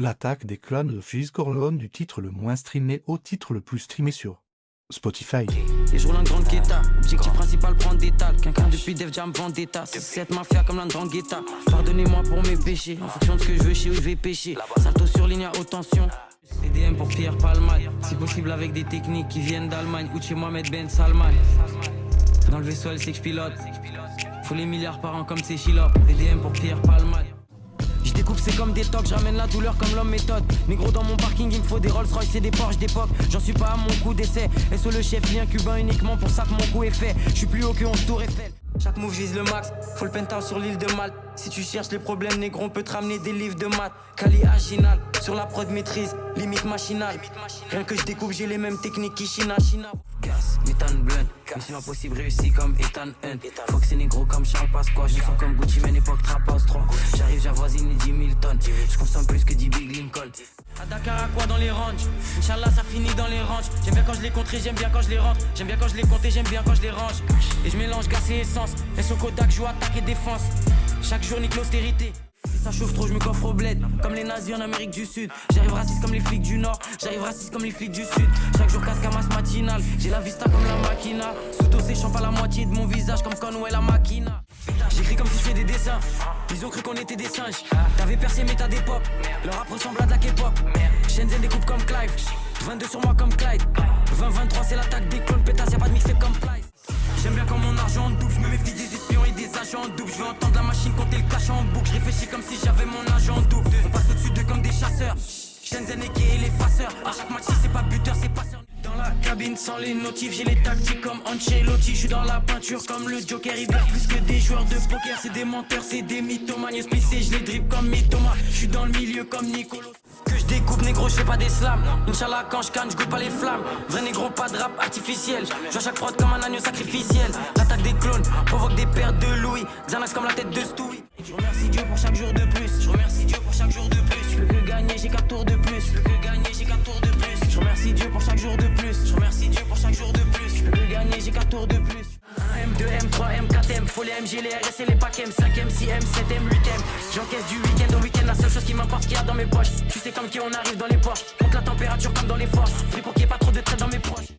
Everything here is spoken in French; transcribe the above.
L'attaque des clones de Fizz Corleone du titre le moins streamé au titre le plus streamé sur Spotify. Et je roule en grande guetta. Objectif principal, prendre des tales. Quelqu'un depuis Def Jam Vendetta. C'est cette mafia comme l'Andrangheta. Pardonnez-moi pour mes péchés. En fonction de ce que je veux, chez où je vais pêcher. Salto sur ligne à haute tension. EDM pour Pierre Palmade. Si possible avec des techniques qui viennent d'Allemagne ou de chez Mohamed Ben Salman. Dans le vaisseau, elle sait que je pilote. Faut les milliards par an comme c'est Chilop. EDM pour Pierre Palmade. Je découpe c'est comme des tocs, je ramène la douleur comme l'homme méthode. Négro dans mon parking il me faut des Rolls Royce et des Porsche d'époque. J'en suis pas à mon coup d'essai. SO le chef, lien cubain uniquement pour ça que mon coup est fait. Je suis plus haut que 11 tours Eiffel. Chaque move vise le max, faut le penthouse sur l'île de Malte. Si tu cherches les problèmes négro on peut te ramener des livres de maths. Cali Aginal, sur la prod maîtrise, limite machinale. Rien que je découpe j'ai les mêmes techniques qu'Ishina China. Gas, méthane blunt, mission impossible réussi comme Ethan Hunt. Faut que c'est négro comme Charles Pasqua. Je me sens comme Gucci Mane époque Trap House 3. J'arrive j'avoisine les 10 000 tonnes. Je consomme plus que 10 Big Lincoln. À Dakar à quoi dans les ranges. Inch'Allah ça finit dans les ranges. J'aime bien quand je les contré, j'aime bien quand je les rentre. J'aime bien quand je les compte et j'aime bien quand je les range. Et je mélange gaz et essence. Et au Kodak joue attaque et défense. Chaque jour nique l'austérité. Si ça chauffe trop, je me coffre au bled. Comme les nazis en Amérique du Sud. J'arrive raciste comme les flics du Nord. J'arrive raciste comme les flics du Sud. Chaque jour 4 camas matinales. J'ai la vista comme la machina. Sous dos séchant pas la moitié de mon visage comme Conway la machina. J'écris comme si je fais des dessins. Ils ont cru qu'on était des singes. T'avais percé mais t'as des pop. Leur rap ressemble à de la K-pop. Shenzhen découpe comme Clive. 22 sur moi comme Clyde. 20-23 c'est l'attaque des clones. Pétasse y'a pas de mixtape comme Plies. J'aime bien quand mon argent en double. Je me méfie des espions et des agents en double. Je veux entendre la machine compter le cash en boucle. Je réfléchis comme si j'avais mon agent en double. On passe au-dessus d'eux comme des chasseurs. Shenzhen et l'effaceur. À chaque match si c'est pas buteur c'est passeur. Dans la cabine sans les notifs, j'ai les tactiques comme Ancelotti. Je suis dans la peinture comme le Joker. Ils veulent plus que des joueurs de poker. C'est des menteurs, c'est des mythomanes. Splissés, je les dribble comme Mythoma. Je suis dans le milieu comme Nicolo. Que je découpe négro, je fais pas des slams. Inch'Allah quand je canne, je goûte pas les flammes. Vrai négro, pas de rap artificiel. Je vois chaque prod comme un agneau sacrificiel. L'attaque des clones provoque des pertes de Louis. Xanax comme la tête de Stewie. Je remercie Dieu pour chaque jour de plus. Je remercie Dieu pour chaque jour de plus. Je peux que gagner, j'ai 4 tours de plus. Je peux que gagner, j'ai 4 tours de plus. Je remercie Dieu pour chaque jour de plus. Je remercie Dieu pour chaque jour de plus. Je peux que gagner, j'ai 4 tours de plus. 1 M, 2 M, 3 M, 4 M. Faut les MG, les RS et les packs M. 5 M, 6 M, 7 M, 8 M. J'encaisse du week-end au week-end. La seule chose qui m'importe, qu'il y a dans mes poches. Tu sais comme qui on arrive dans les poches. Compte la température comme dans les forges. Pris pour qu'il y ait pas trop de traits dans mes proches.